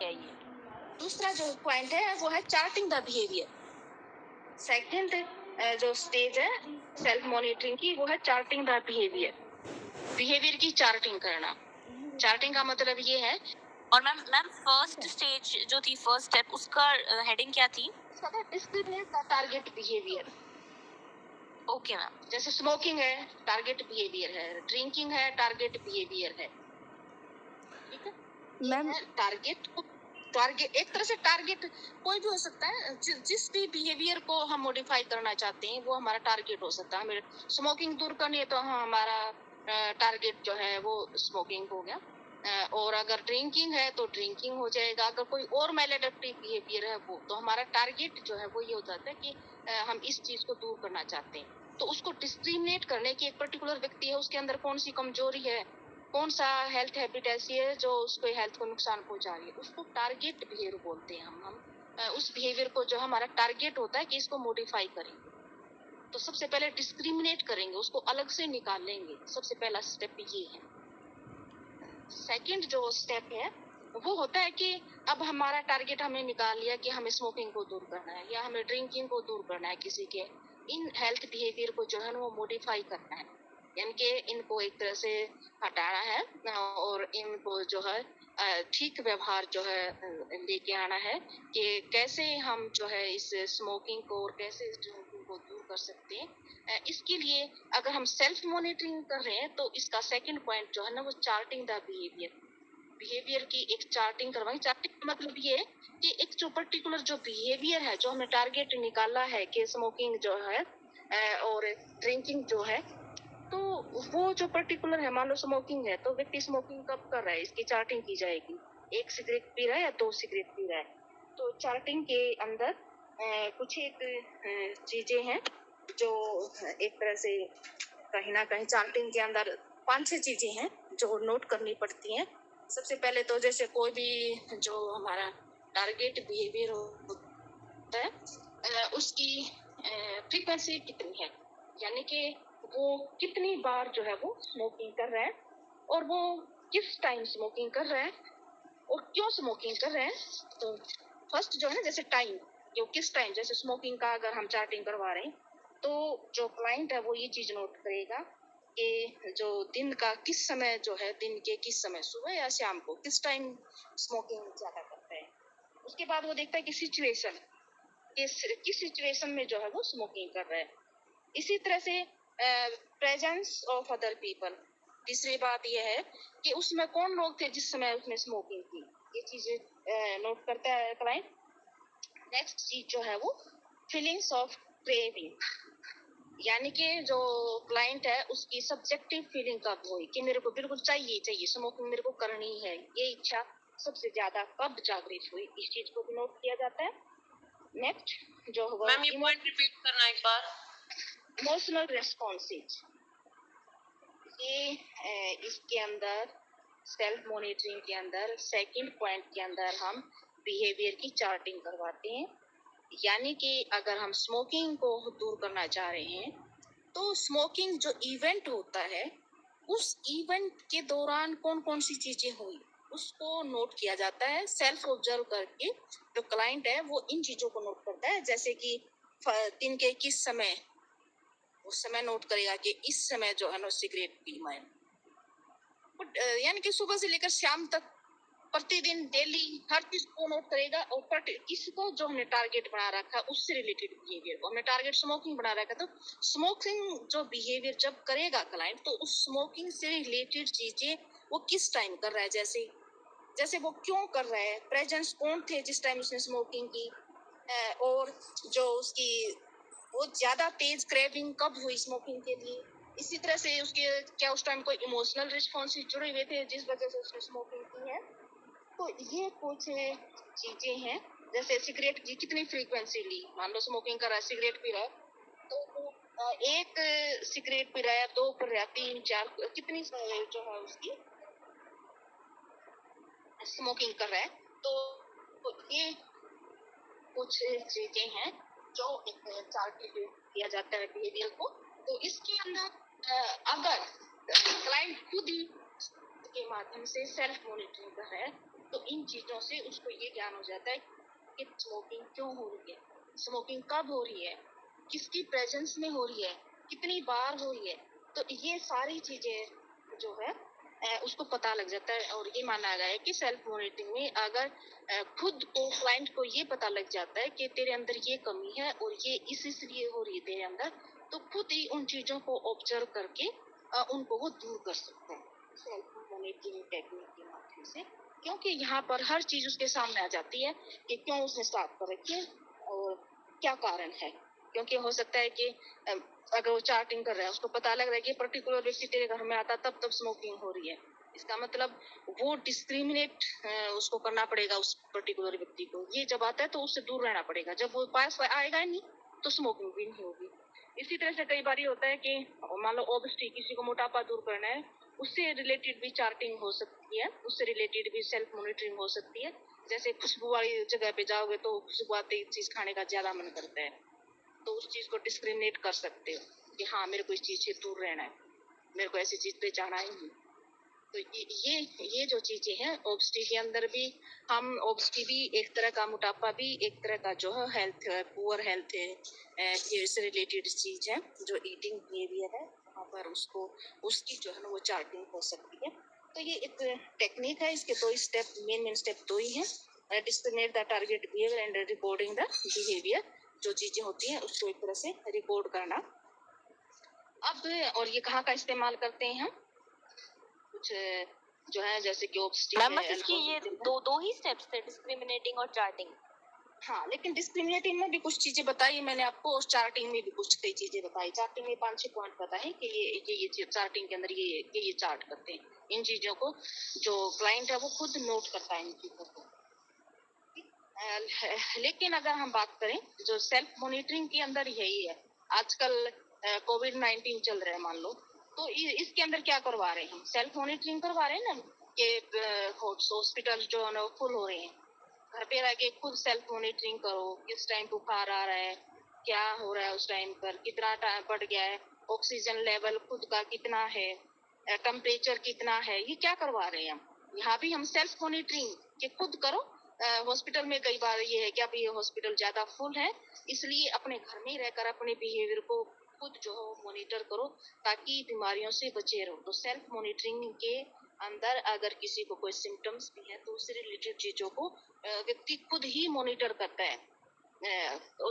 है ये। दूसरा जो पॉइंट है वो है चार्टिंग द बिहेवियर। सेकंड जो स्टेज है सेल्फ मॉनिटरिंग की वो है चार्टिंग द बिहेवियर की चार्टिंग करना। चार्टिंग का मतलब ये है। और मैम फर्स्ट स्टेज जो थी, फर्स्ट स्टेप, उसका हेडिंग क्या थी? Discriminate the target behaviour. Okay ma'am. जैसे स्मोकिंग है, टारगेट बिहेवियर है, ड्रिंकिंग है, टारगेट बिहेवियर है। ठीक है मैम। टारगेट एक तरह से टारगेट कोई भी हो सकता है। जिस भी बिहेवियर को हम मॉडिफाई करना चाहते हैं वो हमारा टारगेट हो सकता है। हमें स्मोकिंग दूर करनी है तो हाँ, हमारा टारगेट जो है वो स्मोकिंग हो गया। और अगर ड्रिंकिंग है तो ड्रिंकिंग हो जाएगा। अगर कोई और मैलेडप्टिव बिहेवियर है वो, तो हमारा टारगेट जो है वो ये हो जाता है कि हम इस चीज को दूर करना चाहते हैं। तो उसको डिस्क्रिमिनेट करने की एक पर्टिकुलर व्यक्ति है, उसके अंदर कौन सी कमजोरी है, कौन सा हेल्थ हैबिट ऐसी है जो उसको हेल्थ को नुकसान पहुंचा रही है, उसको टारगेट बिहेवियर बोलते हैं हम। उस बिहेवियर को जो हमारा टारगेट होता है कि इसको मॉडिफाई करेंगे, तो सबसे पहले डिस्क्रिमिनेट करेंगे, उसको अलग से निकालेंगे। सबसे पहला स्टेप ये है। सेकंड जो स्टेप है वो होता है कि अब हमारा टारगेट हमने निकाल लिया कि हमें स्मोकिंग को दूर करना है या हमें ड्रिंकिंग को दूर करना है, किसी के इन हेल्थ बिहेवियर को जो है वो मॉडिफाई करना है, यानी कि इनको एक तरह से हटाना है और इनको जो है ठीक व्यवहार जो है लेके आना है कि कैसे हम जो है इस स्मोकिंग को और कैसे इस ड्रिंकिंग को दूर कर सकते हैं। इसके लिए अगर हम सेल्फ मॉनिटरिंग कर रहे हैं तो इसका सेकंड पॉइंट जो है ना वो चार्टिंग द बिहेवियर की एक चार्टिंग करवाएं। चार्टिंग का मतलब ये है कि एक जो पर्टिकुलर जो बिहेवियर है जो हमने टारगेट निकाला है कि स्मोकिंग जो है और ड्रिंकिंग जो है, तो वो जो पर्टिकुलर है, मान लो स्मोकिंग है तो व्यक्ति स्मोकिंग कब कर रहा है इसकी चार्टिंग की जाएगी। एक सिगरेट पी रहा है या 2 सिगरेट पी रहा है, तो चार्टिंग के अंदर कुछ एक चीजें हैं जो एक तरह से कहीं ना कहीं चार्टिंग के अंदर 5-6 चीजें हैं जो नोट करनी पड़ती हैं। सबसे पहले तो जैसे कोई भी जो हमारा टारगेट बिहेवियर होता है उसकी फ्रीक्वेंसी कितनी है, यानी कि वो कितनी बार जो है वो स्मोकिंग कर रहा है और वो किस टाइम स्मोकिंग कर रहा है और क्यों स्मोकिंग कर रहे हैं। तो फर्स्ट जो है ना, जैसे टाइम, जो किस टाइम, जैसे स्मोकिंग का अगर हम चार्टिंग करवा रहे हैं तो जो क्लाइंट है वो ये चीज नोट करेगा कि जो दिन का किस समय जो है, दिन के किस समय, सुबह या शाम को, किस टाइम स्मोकिंग ज्यादा करता है। उसके बाद वो देखता है कि सिचुएशन, किस सिचुएशन में जो है वो स्मोकिंग कर रहा है। इसी तरह से प्रेजेंस ऑफ अदर पीपल, तीसरी बात यह है कि उसमें कौन लोग थे जिस समय उसने स्मोकिंग की, ये चीजें नोट करता है क्लाइंट। नेक्स्ट चीज जो है वो फीलिंग्स ऑफ क्रेविंग, यानी कि जो क्लाइंट है उसकी सब्जेक्टिव फीलिंग कब हुई कि मेरे को बिल्कुल चाहिए स्मोकिंग, मेरे को करनी है, ये इच्छा सबसे ज्यादा कब जागृत हुई, इस चीज को भी नोट किया जाता है। नेक्स्ट जो होगा, मैम ये पॉइंट रिपीट करना एक बार। इमोशनल रेस्पॉन्सेज, ये इसके अंदर सेल्फ मॉनिटरिंग के अंदर सेकंड पॉइंट के अंदर हम बिहेवियर की चार्टिंग करवाते हैं। यानी कि अगर हम स्मोकिंग को दूर करना चाह रहे हैं तो स्मोकिंग जो इवेंट होता है उस इवेंट के दौरान कौन कौन सी चीजें हुई उसको नोट किया जाता है। सेल्फ ऑब्जर्व करके जो क्लाइंट है वो इन चीजों को नोट करता है, जैसे कि दिन के किस समय, उस समय नोट करेगा कि इस समय जो है ना सिगरेट पी मैं, यानी कि सुबह से लेकर शाम तक प्रतिदिन डेली हर चीज को नोट करेगा। और इसको जो हमने टारगेट बना रखा है उससे रिलेटेड बिहेवियर को, हमने टारगेट स्मोकिंग बना रखा है, तो स्मोकिंग जो बिहेवियर जब करेगा क्लाइंट तो उस स्मोकिंग से रिलेटेड चीजें वो किस टाइम कर रहा है, जैसे जैसे वो क्यों कर रहा है, प्रेजेंस कौन थे जिस टाइम उसने स्मोकिंग की, और जो उसकी वो ज्यादा तेज क्रेविंग कब हुई स्मोकिंग के लिए। इसी तरह से उसके क्या उस टाइम कोई इमोशनल रिस्पॉन्स जुड़े हुए थे जिस वजह से उसने स्मोकिंग की है। तो ये कुछ चीजें हैं। जैसे सिगरेट की कितनी फ्रीक्वेंसी ली, मान लो स्मोकिंग कर रहा है, सिगरेट पी रहा है, तो एक सिगरेट पी रहा है, 2 पी रहा है, 3 4, कितनी जो है उसकी स्मोकिंग कर रहा है। तो ये कुछ चीजें हैं जो एक टारगेट किया जाता है बिहेवियर को। तो इसके अंदर अगर क्लाइंट खुद ही के माध्यम से सेल्फ मॉनिटरिंग कर रहा है तो इन चीजों से उसको ये ज्ञान हो जाता है कि स्मोकिंग क्यों हो रही है, स्मोकिंग कब हो रही है, किसकी प्रेजेंस में हो रही है, कितनी बार हो रही है। तो ये सारी चीजें जो है उसको पता लग जाता है। और ये माना गया है कि सेल्फ मॉनिटरिंग में अगर खुद को क्लाइंट को ये पता लग जाता है कि तेरे अंदर ये कमी है और ये इसलिए हो रही है तेरे अंदर, तो खुद ही उन चीजों को ऑब्जर्व करके उनको वो दूर कर सकते हैं सेल्फ मॉनिटरिंग टेक्निक के माध्यम से। क्योंकि यहाँ पर हर चीज उसके सामने आ जाती है कि क्यों उसने स्टार्ट कर रखी है और क्या कारण है। क्योंकि हो सकता है कि अगर वो चार्टिंग कर रहा है, उसको पता लग रहा है कि पर्टिकुलर व्यक्ति तेरे घर में आता तब तब स्मोकिंग हो रही है, इसका मतलब वो डिस्क्रिमिनेट उसको करना पड़ेगा उस पर्टिकुलर व्यक्ति को। ये जब आता है तो उससे दूर रहना पड़ेगा, जब वो पास आएगा नहीं तो स्मोकिंग भी नहीं होगी। इसी तरह से कई बार ये होता है कि मान लो ओबेसिटी, किसी को मोटापा दूर करना है, उससे रिलेटेड भी चार्टिंग हो सकती है, उससे रिलेटेड भी सेल्फ मॉनिटरिंग हो सकती है। जैसे खुशबू वाली जगह पे जाओगे तो खुशबू आते चीज खाने का ज्यादा मन करता है, तो उस चीज को डिस्क्रिमिनेट कर सकते हो कि हाँ मेरे को इस चीज से दूर रहना है, मेरे को ऐसी चीज पे जाना ही नहीं। तो ये जो चीजें हैं ओबेसिटी के अंदर भी, हम ओबेसिटी भी एक तरह का, मोटापा भी एक तरह का जो है हेल्थ, पुअर हेल्थ है, से रिलेटेड चीज है जो ईटिंग बिहेवियर है, वहाँ पर उसको उसकी जो है ना वो चार्टिंग हो सकती है। तो ये एक टेक्निक है, इसके दो स्टेप, मेन स्टेप दो ही हैं, discriminate the target behaviour and recording the behaviour. जो चीजें होती हैं उसको एक तरह से रिकॉर्ड करना। अब और ये कहाँ का इस्तेमाल करते हैं हम, कुछ जो है जैसे कि ओबेसिटी मैम है, बस इसकी ये दो ही स्टेप्स थे, डिस्क्रिमिनेटिंग और चार्टिंग। हाँ, लेकिन डिस्क्रिमिनेटिंग में भी कुछ चीजें बताई मैंने आपको और चार्टिंग में भी कुछ कई चीजें बताई। चार्टिंग में 5-6 पॉइंट बताए कि ये चार्टिंग के अंदर ये चार्ट करते हैं इन चीजों को, जो क्लाइंट है वो खुद नोट करता है इन चीजों को। लेकिन अगर हम बात करें जो सेल्फ मॉनिटरिंग के अंदर यही है, आजकल कोविड-19 चल रहा है मान लो, तो इसके अंदर क्या करवा रहे हैं हम, सेल्फ मॉनिटरिंग करवा रहे हैं ना कि हॉस्पिटल जो है ना फुल हो रहे हैं। घर पे रह के खुद सेल्फ मॉनिटरिंग करो, किस टाइम बुखार आ रहा है, क्या हो रहा है उस टाइम पर, कितना टाइम बढ़ गया है, ऑक्सीजन लेवल खुद का कितना है, टेम्परेचर कितना है, ये क्या करवा रहे हैं हम। यहाँ भी हम सेल्फ मॉनिटरिंग के खुद करो। हॉस्पिटल में कई बार ये है कि अभी हॉस्पिटल ज्यादा फुल है, इसलिए अपने घर में ही रहकर अपने बिहेवियर को खुद जो है मॉनिटर करो ताकि बीमारियों से बचे रहो। तो सेल्फ मॉनिटरिंग के अंदर अगर किसी को कोई सिम्टम्स भी है तो उससे रिलेटेड चीजों को व्यक्ति खुद ही मॉनिटर करता है।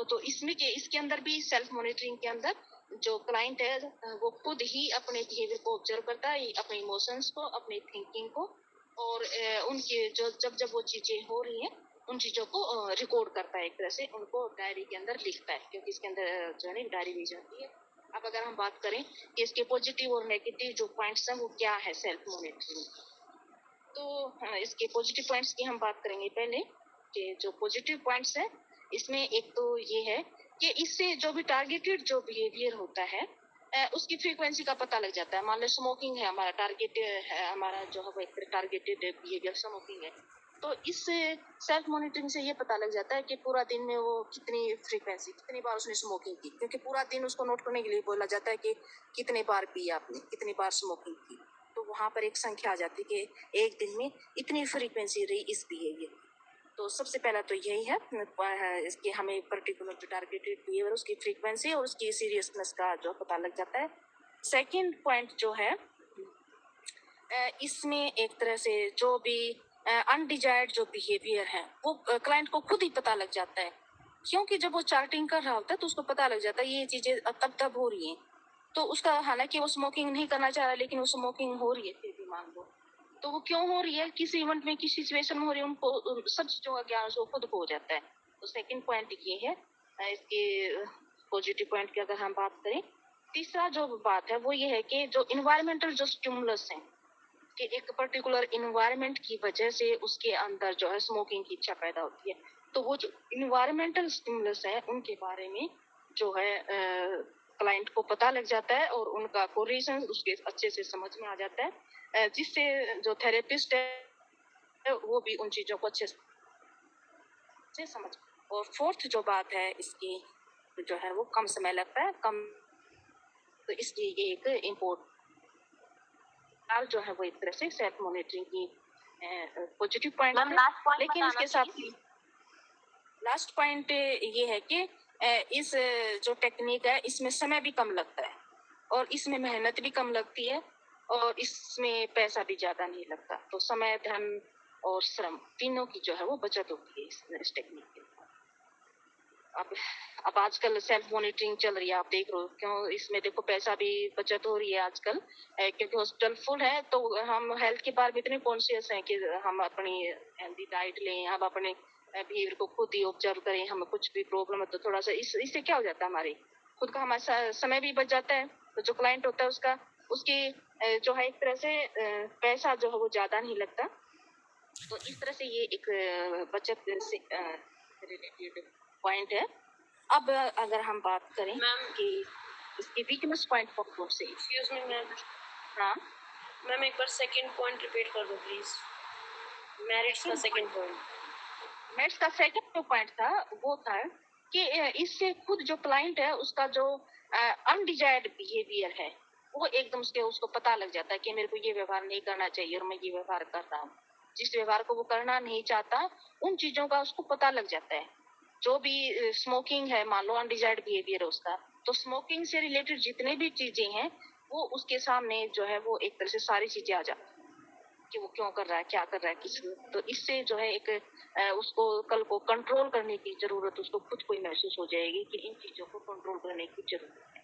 तो इसके अंदर भी सेल्फ मॉनिटरिंग के अंदर जो क्लाइंट है वो खुद ही अपने बिहेवियर को ऑब्जर्व करता है, अपने इमोशंस को, अपनी थिंकिंग को, और उनकी जो जब वो चीजें हो रही हैं उन चीजों को रिकॉर्ड करता है, एक तरह से उनको डायरी के अंदर लिखता है, क्योंकि इसके अंदर जो है डायरी ली जाती है। अब अगर हम बात करें कि इसके पॉजिटिव और नेगेटिव जो पॉइंट्स हैं वो क्या है सेल्फ मॉनिटरिंग, तो इसके पॉजिटिव पॉइंट्स की हम बात करेंगे पहले। कि जो पॉजिटिव पॉइंट्स है इसमें एक तो ये है कि इससे जो भी टारगेटेड जो बिहेवियर होता है उसकी फ्रीक्वेंसी का पता लग जाता है। मान लो स्मोकिंग है, हमारा टारगेट है, हमारा जो है एक टारगेटेड बिहेवियर स्मोकिंग है, तो इस सेल्फ मॉनिटरिंग से ये पता लग जाता है कि पूरा दिन में वो कितनी फ्रीक्वेंसी, कितनी बार उसने स्मोकिंग की, क्योंकि पूरा दिन उसको नोट करने के लिए बोला जाता है कि कितने बार पिया आपने, कितनी बार स्मोकिंग की। तो वहाँ पर एक संख्या आ जाती है कि एक दिन में इतनी फ्रीक्वेंसी रही इस बिहेवियर। तो सबसे पहला तो यही है इसकी हमें पर्टिकुलर जो टारगेटेड बिहेवियर उसकी फ्रीक्वेंसी और उसकी सीरियसनेस का जो पता लग जाता है। सेकंड पॉइंट जो है इसमें एक तरह से जो भी अनडिजायर्ड जो बिहेवियर है वो क्लाइंट को खुद ही पता लग जाता है, क्योंकि जब वो चार्टिंग कर रहा होता है तो उसको पता लग जाता है ये चीजें तब तब हो रही हैं। तो उसका, हालांकि वो स्मोकिंग नहीं करना चाह रहा लेकिन वो स्मोकिंग हो रही है फिर भी मान लो, तो वो क्यों हो रही है, किस इवेंट में, किस सिचुएशन में हो रही है, उनको सब चीजों का ज्ञान उसको खुद को हो जाता है। तो सेकंड पॉइंट ये है इसके पॉजिटिव पॉइंट की अगर हम बात करें। तीसरा जो बात है वो ये है कि जो इन्वायरमेंटल जो स्टिमुलस है कि एक पर्टिकुलर इन्वायरमेंट की वजह से उसके अंदर जो है स्मोकिंग की इच्छा पैदा होती है, तो वो जो इन्वायरमेंटल स्टिमुलस है उनके बारे में जो है क्लाइंट को पता लग जाता है और उनका कोरिलेशन उसके अच्छे से समझ में आ जाता है, जिससे जो थेरेपिस्ट है वो भी उन चीजों को अच्छे से समझ। और फोर्थ जो बात है इसकी जो है वो कम समय लगता है, कम, तो इसलिए ये एक इम्पोर्ट जो है वो एक तरह से सेल्फ मॉनिटरिंग की पॉजिटिव पॉइंट मैम थे, लास्ट पॉइंट लेकिन बताना इसके साथ प्लीज। लास्ट पॉइंट ये है कि इस जो टेक्निक है इसमें समय भी कम लगता है और इसमें मेहनत भी कम लगती है और इसमें पैसा भी ज्यादा नहीं लगता। तो समय, धन और श्रम तीनों की जो है वो बचत होती है इस टेक्निक के। अब आजकल सेल्फ मॉनिटरिंग चल रही है, आप देख रहे हो क्यों, इसमें देखो पैसा भी बचत हो रही है आजकल, क्योंकि हॉस्पिटल फुल है। तो हम हेल्थ के बारे में इतने कॉन्शियस हैं कि हम अपनी हेल्दी डाइट लें, हम अपने बिहेवियर को खुद ही ऑब्जर्व करें। हमें कुछ भी प्रॉब्लम है तो थोड़ा सा इससे क्या हो जाता है, हमारे खुद का हमारा समय भी बच जाता है। तो जो क्लाइंट होता है उसका उसकी जो है एक तरह से पैसा जो है वो ज्यादा नहीं लगता। तो इस तरह से ये एक बचत से रिलेटेड पॉइंट है। अब अगर हम बात करें मैम कि इसकी वीकनेस पॉइंट कौन से, एक्सक्यूज मी मैम, हाँ मैम एक बार सेकंड पॉइंट रिपीट कर दो प्लीज, मेरिट्स का सेकंड पॉइंट। मेट्स का सेकंड जो पॉइंट था वो था कि इससे खुद जो क्लाइंट है उसका जो अनडिजायर्ड बिहेवियर है वो एकदम से उसको पता लग जाता है कि मेरे को ये व्यवहार नहीं करना चाहिए और मैं ये व्यवहार कर रहा हूँ। जिस व्यवहार को वो करना नहीं चाहता उन चीजों का उसको पता लग जाता है। जो भी स्मोकिंग है, मान लो अनडिजायर्ड बिहेवियर है उसका, तो स्मोकिंग से रिलेटेड जितने भी चीजें हैं वो उसके सामने जो है वो एक तरह से सारी चीजें आ जाती हैं कि वो क्यों कर रहा है, क्या कर रहा है, किस। तो इससे जो है एक उसको कल को कंट्रोल करने की जरूरत उसको खुद को ही महसूस हो जाएगी कि इन चीजों को कंट्रोल करने की जरूरत है।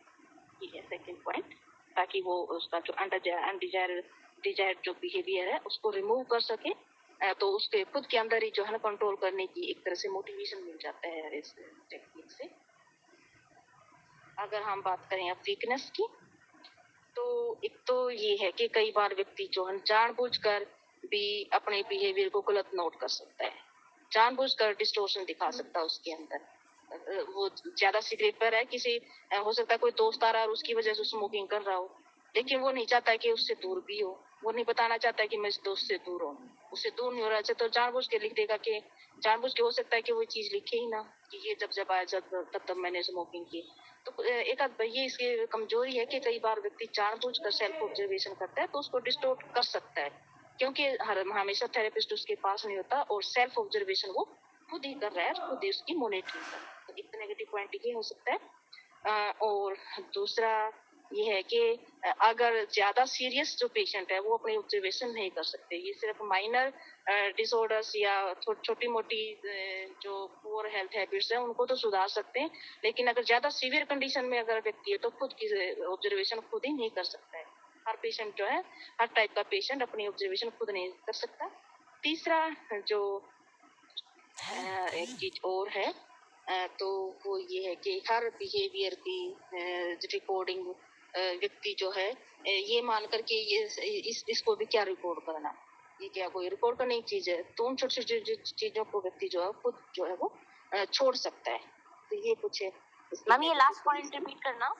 ये है सेकंड पॉइंट, ताकि वो उसका जो अनडिजायर्ड जो बिहेवियर है उसको रिमूव कर सके। तो उसके खुद के अंदर ही जो है ना कंट्रोल करने की एक तरह से मोटिवेशन मिल जाता है इस टेक्निक से। अगर हम बात करें अब वीकनेस की, तो एक तो ये है कि कई बार व्यक्ति जो है जानबूझकर भी अपने बिहेवियर को गलत नोट कर सकता है, जानबूझकर डिस्टोर्शन दिखा सकता है उसके अंदर। वो ज्यादा सिगरेट पर है, किसी हो सकता है कोई दोस्त आ रहा है और उसकी वजह से स्मोकिंग कर रहा हो, लेकिन वो नहीं चाहता कि उससे दूर भी हो, वो नहीं बताना चाहता कि मैं इस दोस्त से दूर हूँ, उससे दूर नहीं हो रहा है। तो जानबूझ के लिख देगा कि जानबूझ के हो सकता है कि वो चीज लिखे ही ना कि ये जब आया तब मैंने स्मोकिंग की। तो एक आध ये इसकी कमजोरी है कि कई बार व्यक्ति जानबूझकर सेल्फ ऑब्जर्वेशन करता है तो उसको डिस्टोर्ट कर सकता है, क्योंकि हमेशा थेरेपिस्ट उसके पास नहीं होता और सेल्फ ऑब्जर्वेशन वो खुद ही कर रहा है, खुद ही उसकी मॉनिटरिंग कर रहा है। तो एक नेगेटिव पॉइंट ये हो सकता है। और दूसरा ये है कि अगर ज्यादा सीरियस जो पेशेंट है वो अपनी ऑब्जर्वेशन नहीं कर सकते, ये सिर्फ माइनर डिसऑर्डर्स या छोटी मोटी जो पुअर हेल्थ हैबिट्स है उनको तो सुधार सकते हैं, लेकिन अगर ज्यादा सीवियर कंडीशन में अगर व्यक्ति है तो खुद की ऑब्जर्वेशन खुद ही नहीं कर सकता है। हर पेशेंट जो है, हर टाइप का पेशेंट अपनी ऑब्जर्वेशन खुद नहीं कर सकता। तीसरा जो एक चीज और है, तो वो ये है कि हर बिहेवियर की रिकॉर्डिंग व्यक्ति जो है ये मान करके ये इसको भी क्या रिकॉर्ड करना, ये क्या कोई रिकॉर्ड करने की चीज है। तो उन छोटी छोटी चीजों को व्यक्ति जो है खुद जो है वो छोड़ सकता है। तो ये कुछ है मैम ये लास्ट पॉइंट रिपीट करना।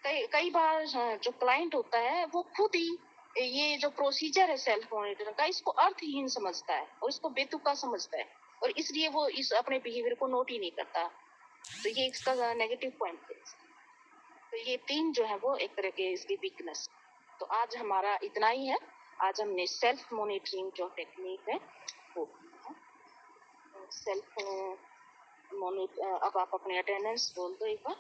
कई बार जो क्लाइंट होता है वो खुद ही ये जो प्रोसीजर है सेल्फ मॉनिटरिंग का इसको अर्थहीन समझता है और इसको बेतुका समझता है और इसलिए वो इस अपने बिहेवियर को नोट ही नहीं करता। तो ये इसका नेगेटिव पॉइंट है। तो ये तीन जो है वो एक तरह के इसकी वीकनेस। तो आज हमारा इतना ही है। आज हमने सेल्फ मॉनिटरिंग जो टेक्निक है वो सेल्फ मॉनिटर। अब आप अपने अटेंडेंस बोल दो एक बार।